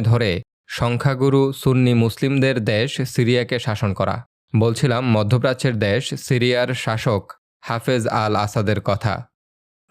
ধরে সংখ্যাগুরু সুন্নি মুসলিমদের দেশ সিরিয়াকে শাসন করা। বলছিলাম মধ্যপ্রাচ্যের দেশ সিরিয়ার শাসক হাফেজ আল আসাদের কথা।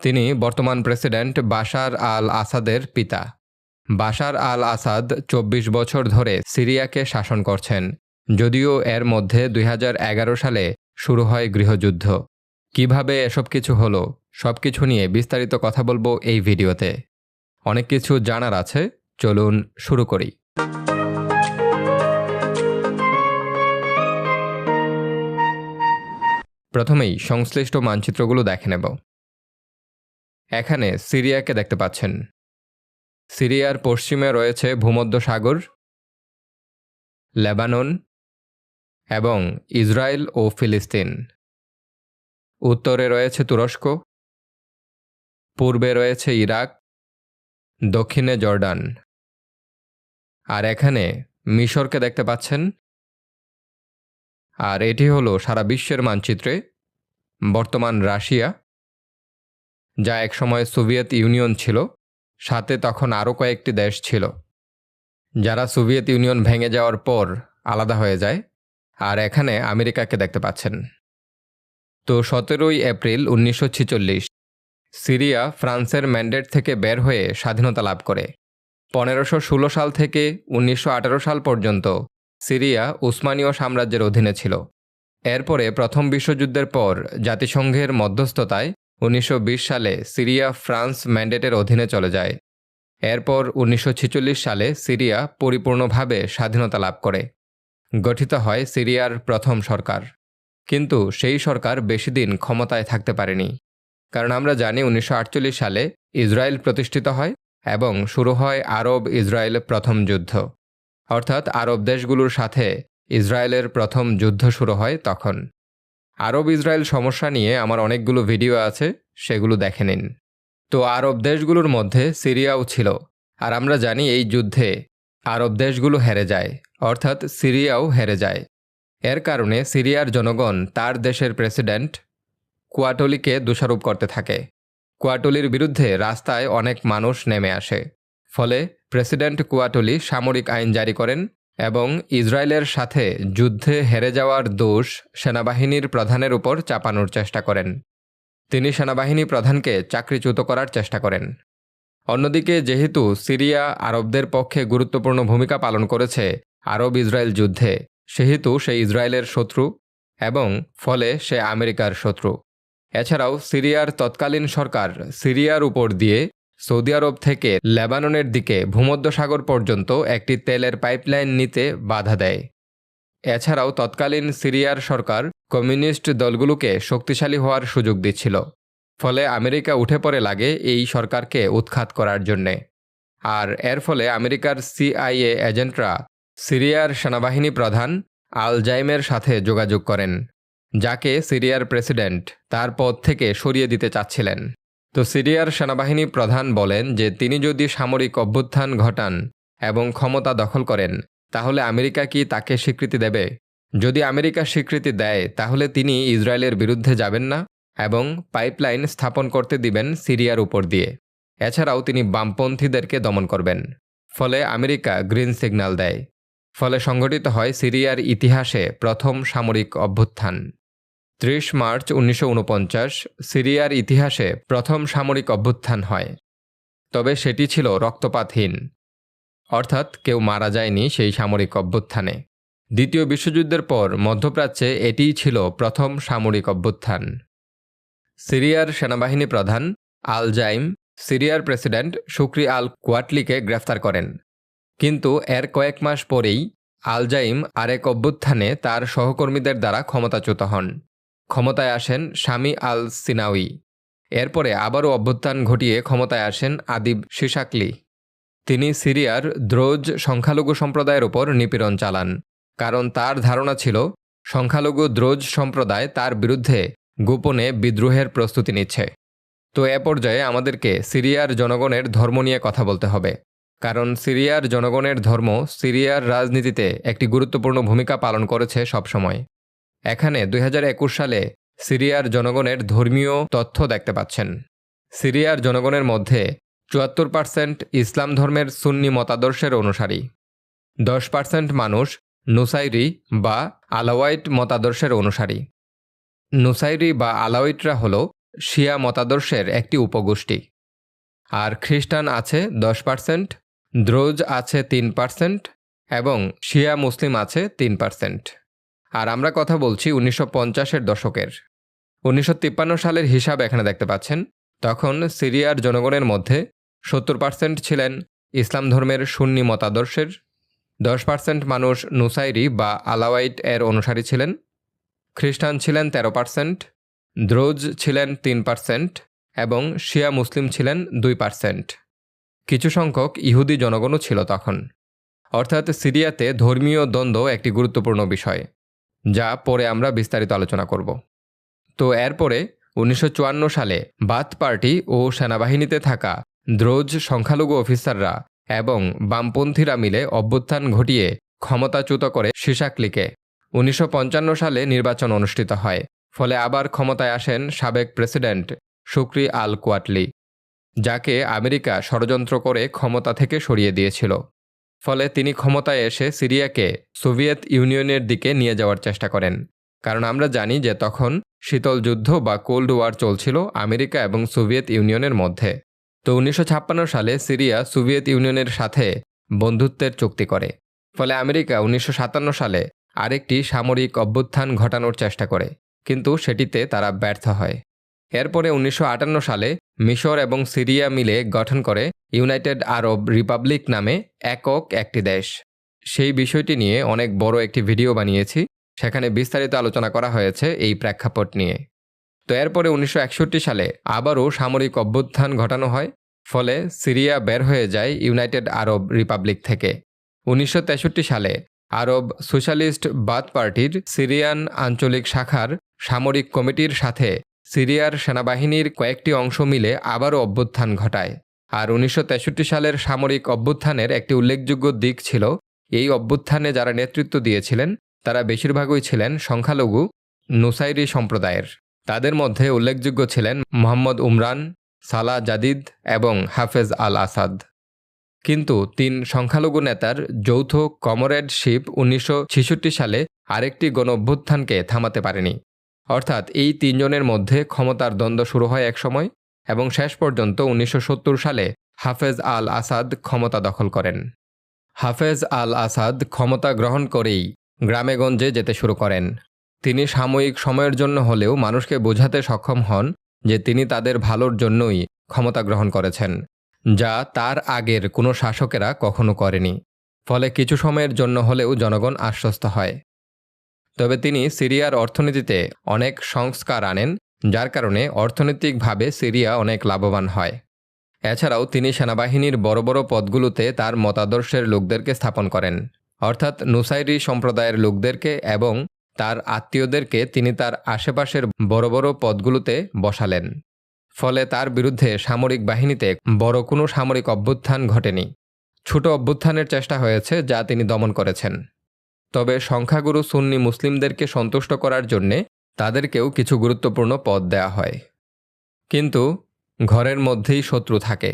তিনি বর্তমান প্রেসিডেন্ট বাশার আল আসাদের পিতা। বাশার আল আসাদ ২৪ বছর ধরে সিরিয়াকে শাসন করছেন, যদিও এর মধ্যে ২০১১ সালে শুরু হয় গৃহযুদ্ধ। কিভাবে এসব কিছু হলো, সব কিছু নিয়ে বিস্তারিত কথা বলবো এই ভিডিওতে। অনেক কিছু জানার আছে, চলুন শুরু করি। প্রথমেই সংশ্লিষ্ট মানচিত্রগুলো দেখে নেব। এখানে সিরিয়াকে দেখতে পাচ্ছেন। সিরিয়ার পশ্চিমে রয়েছে ভূমধ্যসাগর, লেবানন এবং ইসরায়েল ও ফিলিস্তিন। উত্তরে রয়েছে তুরস্ক, পূর্বে রয়েছে ইরাক, দক্ষিণে জর্ডান। আর এখানে মিশরকে দেখতে পাচ্ছেন। আর এটি হলো সারা বিশ্বের মানচিত্রে বর্তমান রাশিয়া, যা একসময় সোভিয়েত ইউনিয়ন ছিল, সাথে তখন আরও কয়েকটি দেশ ছিল, যারা সোভিয়েত ইউনিয়ন ভেঙে যাওয়ার পর আলাদা হয়ে যায়। আর এখানে আমেরিকাকে দেখতে পাচ্ছেন। তো ১৭ই এপ্রিল ১৯৪৬ সিরিয়া ফ্রান্সের ম্যান্ডেট থেকে বের হয়ে স্বাধীনতা লাভ করে। ১৫১৬ সাল থেকে ১৯১৮ সাল পর্যন্ত সিরিয়া উসমানীয় সাম্রাজ্যের অধীনে ছিল। এরপরে প্রথম বিশ্বযুদ্ধের পর জাতিসংঘের মধ্যস্থতায় ১৯২০ সালে সিরিয়া ফ্রান্স ম্যান্ডেটের অধীনে চলে যায়। এরপর ১৯৪৬ সালে সিরিয়া পরিপূর্ণভাবে স্বাধীনতা লাভ করে। গঠিত হয় সিরিয়ার প্রথম সরকার। কিন্তু সেই সরকার বেশি দিন ক্ষমতায় থাকতে পারেনি, কারণ আমরা জানি ১৯৪৮ সালে ইসরায়েল প্রতিষ্ঠিত হয় এবং শুরু হয় আরব ইসরায়েল প্রথম যুদ্ধ। অর্থাৎ আরব দেশগুলোর সাথে ইসরায়েলের প্রথম যুদ্ধ শুরু হয় তখন। আরব ইসরায়েল সমস্যা নিয়ে আমার অনেকগুলো ভিডিও আছে, সেগুলো দেখে নিন। তো আরব দেশগুলোর মধ্যে সিরিয়াও ছিল। আর আমরা জানি এই যুদ্ধে আরব দেশগুলো হেরে যায়, অর্থাৎ সিরিয়াও হেরে যায়। এর কারণে সিরিয়ার জনগণ তার দেশের প্রেসিডেন্ট কুয়াটলিকে দোষারোপ করতে থাকে। কুয়াটলির বিরুদ্ধে রাস্তায় অনেক মানুষ নেমে আসে। ফলে প্রেসিডেন্ট কুয়াটলি সামরিক আইন জারি করেন এবং ইসরায়েলের সাথে যুদ্ধে হেরে যাওয়ার দোষ সেনাবাহিনীর প্রধানের উপর চাপানোর চেষ্টা করেন। তিনি সেনাবাহিনী প্রধানকে চাকরিচ্যুত করার চেষ্টা করেন। অন্যদিকে যেহেতু সিরিয়া আরবদের পক্ষে গুরুত্বপূর্ণ ভূমিকা পালন করেছে আরব ইসরায়েল যুদ্ধে, সেহেতু সে ইসরায়েলের শত্রু এবং ফলে সে আমেরিকার শত্রু। এছাড়াও সিরিয়ার তৎকালীন সরকার সিরিয়ার উপর দিয়ে সৌদি আরব থেকে লেবাননের দিকে ভূমধ্যসাগর পর্যন্ত একটি তেলের পাইপলাইন নিতে বাধা দেয়। এছাড়াও তৎকালীন সিরিয়ার সরকার কমিউনিস্ট দলগুলোকে শক্তিশালী হওয়ার সুযোগ দিচ্ছিল। ফলে আমেরিকা উঠে পড়ে লাগে এই সরকারকে উৎখাত করার জন্যে। আর এর ফলে আমেরিকার CIA এজেন্টরা সিরিয়ার সেনাবাহিনী প্রধান আল জাইমের সাথে যোগাযোগ করেন, যাকে সিরিয়ার প্রেসিডেন্ট তার পদ থেকে সরিয়ে দিতে চাচ্ছিলেন। তো সিরিয়ার সেনাবাহিনী প্রধান বলেন যে তিনি যদি সামরিক অভ্যুত্থান ঘটান এবং ক্ষমতা দখল করেন, তাহলে আমেরিকা কি তাকে স্বীকৃতি দেবে? যদি আমেরিকা স্বীকৃতি দেয়, তাহলে তিনি ইসরায়েলের বিরুদ্ধে যাবেন না এবং পাইপলাইন স্থাপন করতে দিবেন সিরিয়ার উপর দিয়ে। এছাড়াও তিনি বামপন্থীদেরকে দমন করবেন। ফলে আমেরিকা গ্রিন সিগন্যাল দেয়। ফলে সংঘটিত হয় সিরিয়ার ইতিহাসে প্রথম সামরিক অভ্যুত্থান। ৩০ মার্চ ১৯৪৯ সিরিয়ার ইতিহাসে প্রথম সামরিক অভ্যুত্থান হয়। তবে সেটি ছিল রক্তপাতহীন, অর্থাৎ কেউ মারা যায়নি সেই সামরিক অভ্যুত্থানে। দ্বিতীয় বিশ্বযুদ্ধের পর মধ্যপ্রাচ্যে এটিই ছিল প্রথম সামরিক অভ্যুত্থান। সিরিয়ার সেনাবাহিনী প্রধান আল জাইম সিরিয়ার প্রেসিডেন্ট শুকরি আল কুয়াটলিকে গ্রেফতার করেন। কিন্তু এর কয়েক মাস পরেই আল জাইম আরেক অভ্যুত্থানে তার সহকর্মীদের দ্বারা ক্ষমতাচ্যুত হন। ক্ষমতায় আসেন শামি আল সিনাউই। এরপরে আবারও অভ্যুত্থান ঘটিয়ে ক্ষমতায় আসেন আদিব শিশাকলি। তিনি সিরিয়ার দ্রোজ সংখ্যালঘু সম্প্রদায়ের উপর নিপীড়ন চালান, কারণ তার ধারণা ছিল সংখ্যালঘু দ্রোজ সম্প্রদায় তার বিরুদ্ধে গোপনে বিদ্রোহের প্রস্তুতি নিচ্ছে। তো এ পর্যায়ে আমাদেরকে সিরিয়ার জনগণের ধর্ম নিয়ে কথা বলতে হবে, কারণ সিরিয়ার জনগণের ধর্ম সিরিয়ার রাজনীতিতে একটি গুরুত্বপূর্ণ ভূমিকা পালন করেছে সবসময়। এখানে ২০২১ সালে সিরিয়ার জনগণের ধর্মীয় তথ্য দেখতে পাচ্ছেন। সিরিয়ার জনগণের মধ্যে ৭৪% ইসলাম ধর্মের সুন্নি মতাদর্শের অনুসারী, 10% মানুষ নুসাইরি বা আলাওয়াইট মতাদর্শের অনুসারী। নুসাইরি বা আলাওয়াইটরা হল শিয়া মতাদর্শের একটি উপগোষ্ঠী। আর খ্রিস্টান আছে 10%, দ্রোজ আছে 3% এবং শিয়া মুসলিম আছে 3%। আর আমরা কথা বলছি 1950-এর দশকের। 1953 সালের হিসাব এখানে দেখতে পাচ্ছেন। তখন সিরিয়ার জনগণের মধ্যে 70% ছিলেন ইসলাম ধর্মের সুন্নি মতাদর্শের, 10% মানুষ নুসাইরি বা আলাওয়াইট এর অনুসারী ছিলেন, খ্রিস্টান ছিলেন 13%, দ্রোজ ছিলেন 3% এবং শিয়া মুসলিম ছিলেন 2%। কিছু সংখ্যক ইহুদি জনগণও ছিল তখন। অর্থাৎ সিরিয়াতে ধর্মীয় দ্বন্দ্ব একটি গুরুত্বপূর্ণ বিষয়, যা পরে আমরা বিস্তারিত আলোচনা করব। তো এরপরে 1954 সালে বাথ পার্টি ও সেনাবাহিনীতে থাকা দ্রোজ সংখ্যালঘু অফিসাররা এবং বামপন্থীরা মিলে অভ্যুত্থান ঘটিয়ে ক্ষমতাচ্যুত করে শিশাকলিকে। 1955 সালে নির্বাচন অনুষ্ঠিত হয়, ফলে আবার ক্ষমতায় আসেন সাবেক প্রেসিডেন্ট শুকরি আল কোয়াটলি, যাকে আমেরিকা ষড়যন্ত্র করে ক্ষমতা থেকে সরিয়ে দিয়েছিল। ফলে তিনি ক্ষমতায় এসে সিরিয়াকে সোভিয়েত ইউনিয়নের দিকে নিয়ে যাওয়ার চেষ্টা করেন, কারণ আমরা জানি যে তখন শীতল যুদ্ধ বা কোল্ড ওয়ার চলছিল আমেরিকা এবং সোভিয়েত ইউনিয়নের মধ্যে। তো 1956 সালে সিরিয়া সোভিয়েত ইউনিয়নের সাথে বন্ধুত্বের চুক্তি করে। ফলে আমেরিকা 1957 সালে আরেকটি সামরিক অভ্যুত্থান ঘটানোর চেষ্টা করে, কিন্তু সেটিতে তারা ব্যর্থ হয়। এরপরে 1958 সালে মিশর এবং সিরিয়া মিলে গঠন করে ইউনাইটেড আরব রিপাবলিক নামে একক একটি দেশ। সেই বিষয়টি নিয়ে অনেক বড় একটি ভিডিও বানিয়েছি, সেখানে বিস্তারিত আলোচনা করা হয়েছে এই প্রেক্ষাপট নিয়ে। তো এরপরে 1961 সালে আবারও সামরিক অভ্যুত্থান ঘটানো হয়, ফলে সিরিয়া বের হয়ে যায় ইউনাইটেড আরব রিপাবলিক থেকে। 1963 সালে আরব সোশ্যালিস্ট বাথ পার্টির সিরিয়ান আঞ্চলিক শাখার সামরিক কমিটির সাথে সিরিয়ার সেনাবাহিনীর কয়েকটি অংশ মিলে আবারও অভ্যুত্থান ঘটায়। আর 1963 সালের সামরিক অভ্যুত্থানের একটি উল্লেখযোগ্য দিক ছিল, এই অভ্যুত্থানে যারা নেতৃত্ব দিয়েছিলেন তারা বেশিরভাগই ছিলেন সংখ্যালঘু নুসাইরি সম্প্রদায়ের। তাদের মধ্যে উল্লেখযোগ্য ছিলেন মোহাম্মদ উমরান, সালাহ জাদিদ এবং হাফেজ আল আসাদ। কিন্তু 3 সংখ্যালঘু নেতার যৌথ কমরেডশিপ 1966 সালে আরেকটি গণঅভ্যুত্থানকে থামাতে পারেনি। অর্থাৎ এই 3 জনের মধ্যে ক্ষমতার দ্বন্দ্ব শুরু হয় একসময় এবং শেষ পর্যন্ত 1970 সালে হাফেজ আল আসাদ ক্ষমতা দখল করেন। হাফেজ আল আসাদ ক্ষমতা গ্রহণ করেই গ্রামেগঞ্জে যেতে শুরু করেন। তিনি সাময়িক সময়ের জন্য হলেও মানুষকে বোঝাতে সক্ষম হন যে তিনি তাদের ভালোর জন্যই ক্ষমতা গ্রহণ করেছেন, যা তার আগের কোনো শাসকেরা কখনো করেনি। ফলে কিছু সময়ের জন্য হলেও জনগণ আশ্বস্ত হয়। তবে তিনি সিরিয়ার অর্থনীতিতে অনেক সংস্কার আনেন, যার কারণে অর্থনৈতিকভাবে সিরিয়া অনেক লাভবান হয়। এছাড়াও তিনি সেনাবাহিনীর বড় বড় পদগুলোতে তার মতাদর্শের লোকদেরকে স্থাপন করেন, অর্থাৎ নুসাইরি সম্প্রদায়ের লোকদেরকে এবং তার আত্মীয়দেরকে তিনি তার আশেপাশের বড় বড় পদগুলোতে বসালেন। ফলে তার বিরুদ্ধে সামরিক বাহিনীতে বড় কোনো সামরিক অভ্যুত্থান ঘটেনি। ছোট অভ্যুত্থানের চেষ্টা হয়েছে, যা তিনি দমন করেছেন। তবে সংখ্যাগুরু সুন্নি মুসলিমদেরকে সন্তুষ্ট করার জন্যে তাদেরকেও কিছু গুরুত্বপূর্ণ পদ দেয়া হয়। কিন্তু ঘরের মধ্যেই শত্রু থাকে।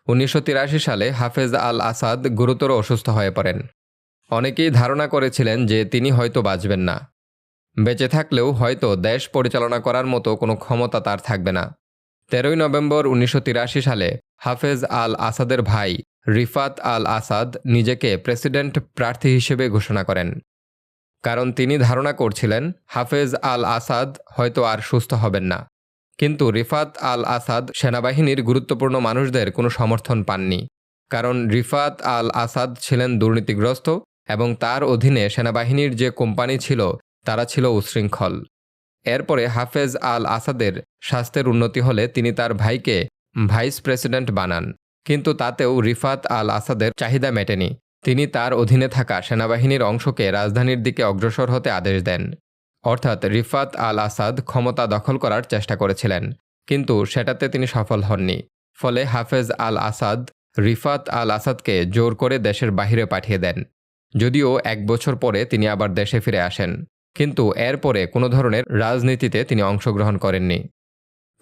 1983 সালে হাফেজ আল আসাদ গুরুতর অসুস্থ হয়ে পড়েন। অনেকেই ধারণা করেছিলেন যে তিনি হয়তো বাঁচবেন না। বেঁচে থাকলেও হয়তো দেশ পরিচালনা করার মতো কোনো ক্ষমতা তার থাকবে না। 13 নভেম্বর 1983 সালে হাফেজ আল আসাদের ভাই রিফাত আল আসাদ নিজেকে প্রেসিডেন্ট প্রার্থী হিসেবে ঘোষণা করেন, কারণ তিনি ধারণা করছিলেন হাফেজ আল আসাদ হয়তো আর সুস্থ হবেন না। কিন্তু রিফাত আল আসাদ সেনাবাহিনীর গুরুত্বপূর্ণ মানুষদের কোনো সমর্থন পাননি, কারণ রিফাত আল আসাদ ছিলেন দুর্নীতিগ্রস্ত এবং তার অধীনে সেনাবাহিনীর যে কোম্পানি ছিল তারা ছিল উচ্ছৃঙ্খল। এরপরে হাফেজ আল আসাদের স্বাস্থ্যের উন্নতি হলে তিনি তার ভাইকে ভাইস প্রেসিডেন্ট বানান, কিন্তু তাতেও রিফাত আল আসাদের চাহিদা মেটেনি। তিনি তার অধীনে থাকা সেনাবাহিনীর অংশকে রাজধানীর দিকে অগ্রসর হতে আদেশ দেন। অর্থাৎ রিফাত আল আসাদ ক্ষমতা দখল করার চেষ্টা করেছিলেন, কিন্তু সেটাতে তিনি সফল হননি। ফলে হাফেজ আল আসাদ রিফাত আল আসাদকে জোর করে দেশের বাহিরে পাঠিয়ে দেন। যদিও 1 বছর পরে তিনি আবার দেশে ফিরে আসেন, কিন্তু এরপরে কোনো ধরনের রাজনীতিতে তিনি অংশগ্রহণ করেননি,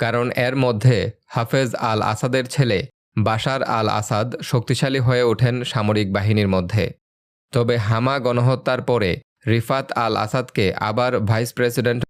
কারণ এর মধ্যে হাফেজ আল আসাদের ছেলে বাশার আল আসাদ শক্তিশালী হয়ে ওঠেন সামরিক বাহিনীর মধ্যে। তবে হামা গণহত্যার পরে রিফাত আল আসাদকে আবার ভাইস প্রেসিডেন্ট